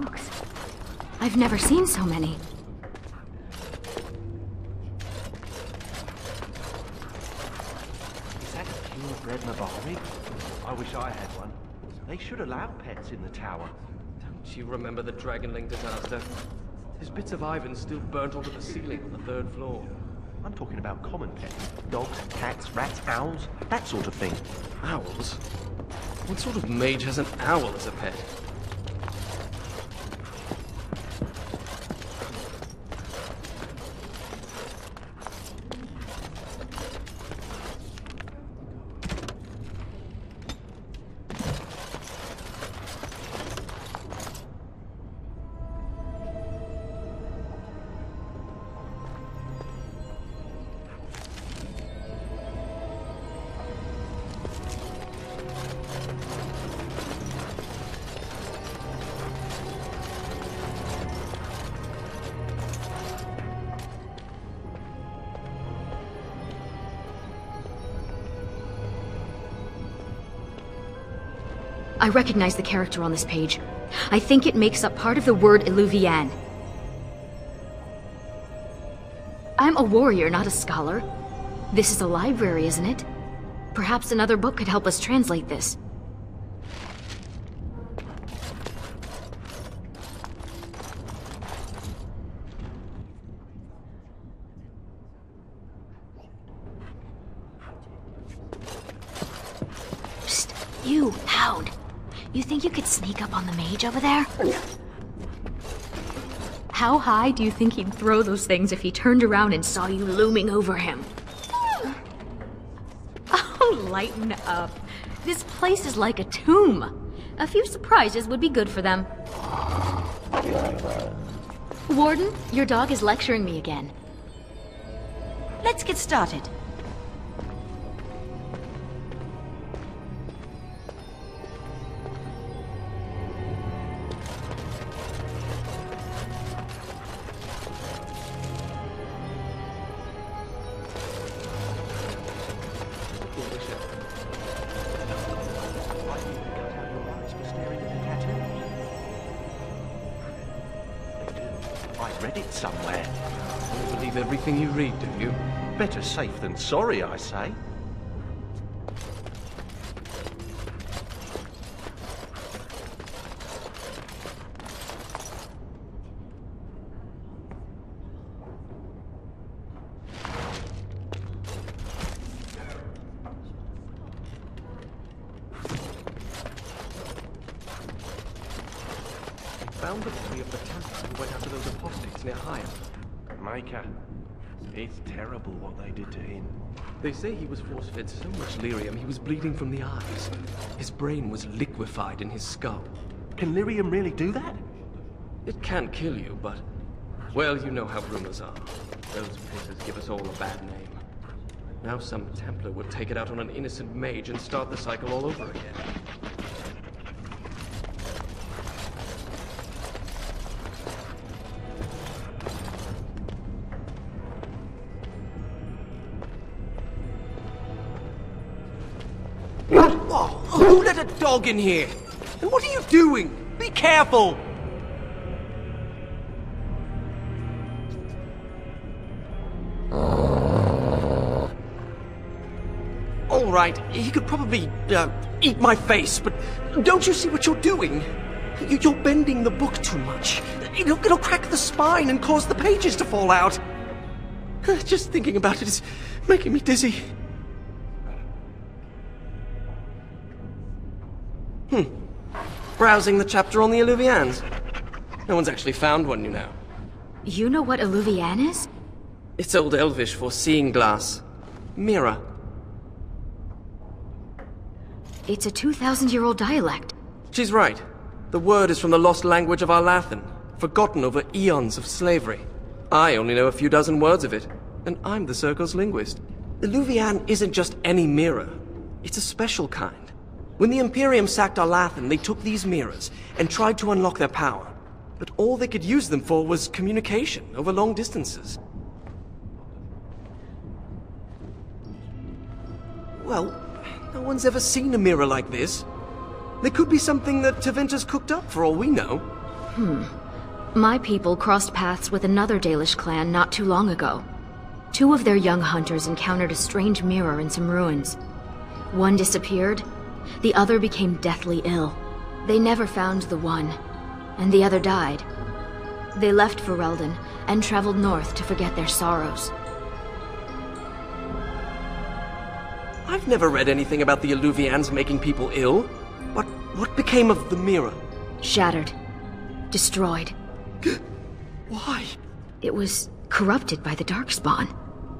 books. I've never seen so many. Is that a purebred Mabari? I wish I had one. They should allow pets in the tower. Don't you remember the Dragonling disaster? There's bits of Ivan still burnt onto the ceiling on the 3rd floor. I'm talking about common pets. Dogs, cats, rats, owls, that sort of thing. Owls? What sort of mage has an owl as a pet? I recognize the character on this page. I think it makes up part of the word Eluvian. I'm a warrior, not a scholar. This is a library, isn't it? Perhaps another book could help us translate this. Psst, you, Hound. You think you could sneak up on the mage over there? How high do you think he'd throw those things if he turned around and saw you looming over him? Oh, lighten up. This place is like a tomb. A few surprises would be good for them. Warden, your dog is lecturing me again. Let's get started. Somewhere. You don't believe everything you read, do you? Better safe than sorry, I say. Found the body of the Templar who went after those apostates near Hyam. Micah, it's terrible what they did to him. They say he was force-fed so much lyrium he was bleeding from the eyes. His brain was liquefied in his skull. Can lyrium really do that? It can't kill you, but... well, you know how rumors are. Those pissers give us all a bad name. Now some Templar would take it out on an innocent mage and start the cycle all over again. Who let a dog in here? And what are you doing? Be careful! All right, he could probably eat my face, but don't you see what you're doing? You're bending the book too much. It'll crack the spine and cause the pages to fall out. Just thinking about it is making me dizzy. Browsing the chapter on the Eluvians. No one's actually found one, you know. You know what Eluvian is? It's Old Elvish for seeing glass. Mirror. It's a 2,000-year-old dialect. She's right. The word is from the lost language of our Lathan, forgotten over eons of slavery. I only know a few dozen words of it, and I'm the Circle's linguist. Eluvian isn't just any mirror. It's a special kind. When the Imperium sacked our Lathan, they took these mirrors and tried to unlock their power. But all they could use them for was communication over long distances. Well, no one's ever seen a mirror like this. There could be something that Tevinter's cooked up for all we know. My people crossed paths with another Dalish clan not too long ago. 2 of their young hunters encountered a strange mirror in some ruins. One disappeared, the other became deathly ill. They never found the one, and the other died. They left Ferelden and traveled north to forget their sorrows. I've never read anything about the Eluvians making people ill. But what became of the mirror? Shattered. Destroyed. Why? It was corrupted by the Darkspawn,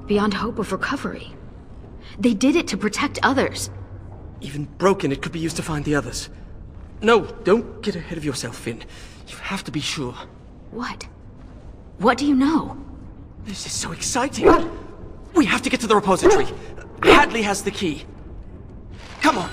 beyond hope of recovery. They did it to protect others. Even broken, it could be used to find the others. No, don't get ahead of yourself, Finn. You have to be sure. What? What do you know? This is so exciting. We have to get to the repository. Hadley has the key. Come on.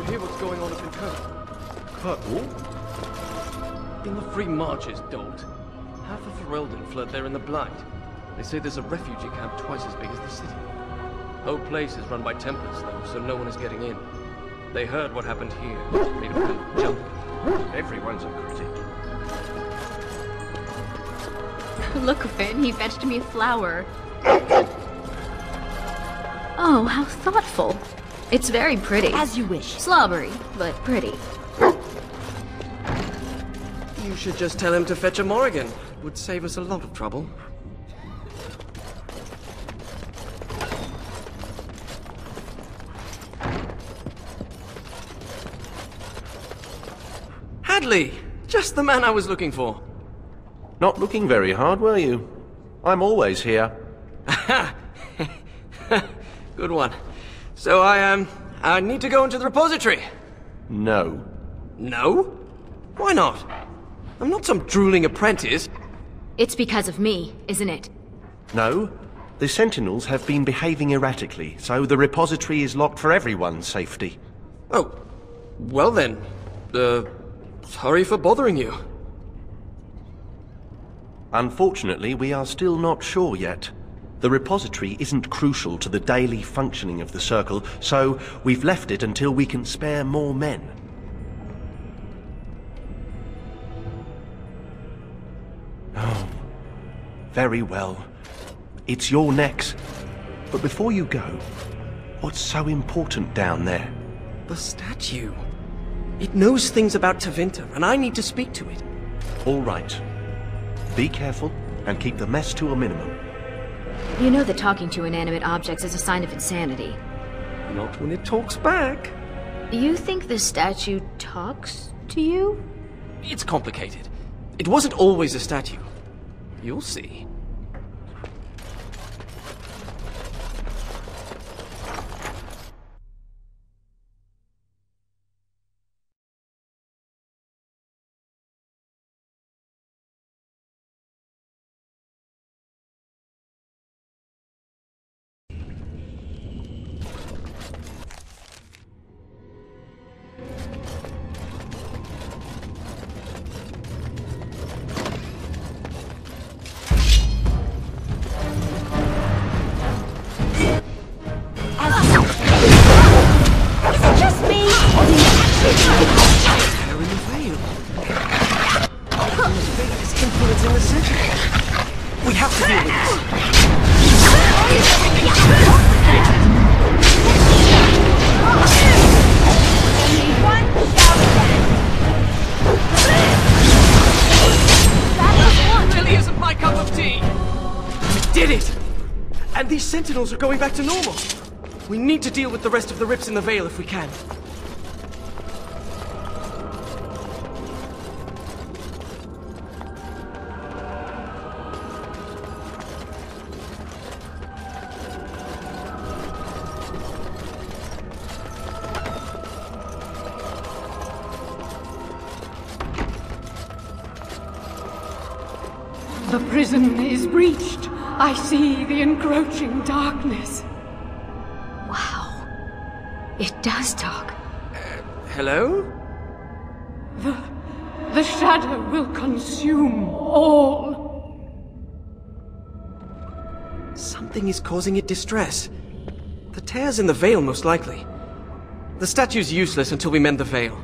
Hear what's going on up in Kirkwall? In the Free Marches, dolt. Half of Ferelden fled there in the Blight. They say there's a refugee camp twice as big as the city. Whole place is run by Templars, though, so no one is getting in. They heard what happened here. Made a real jump. Everyone's a critic. Look, Finn, he fetched me a flower. Oh, how thoughtful. It's very pretty. As you wish. Slobbery, but pretty. You should just tell him to fetch a Morrigan. Would save us a lot of trouble. Hadley! Just the man I was looking for. Not looking very hard, were you? I'm always here. Good one. So I need to go into the repository. No. No? Why not? I'm not some drooling apprentice. It's because of me, isn't it? No. The Sentinels have been behaving erratically, so the repository is locked for everyone's safety. Oh. Well then. Sorry for bothering you. Unfortunately, we are still not sure yet. The repository isn't crucial to the daily functioning of the Circle, so we've left it until we can spare more men. Oh, very well. It's your necks. But before you go, what's so important down there? The statue. It knows things about Tevinter, and I need to speak to it. All right. Be careful and keep the mess to a minimum. You know that talking to inanimate objects is a sign of insanity. Not when it talks back. You think the statue talks to you? It's complicated. It wasn't always a statue. You'll see. We have to deal with this. One shout again. That really isn't my cup of tea. We did it! And these sentinels are going back to normal. We need to deal with the rest of the rips in the veil if we can. The prison is breached. I see the encroaching darkness. Wow. It does talk. Hello? The shadow will consume all. Something is causing it distress. The tears in the veil, most likely. The statue's useless until we mend the veil.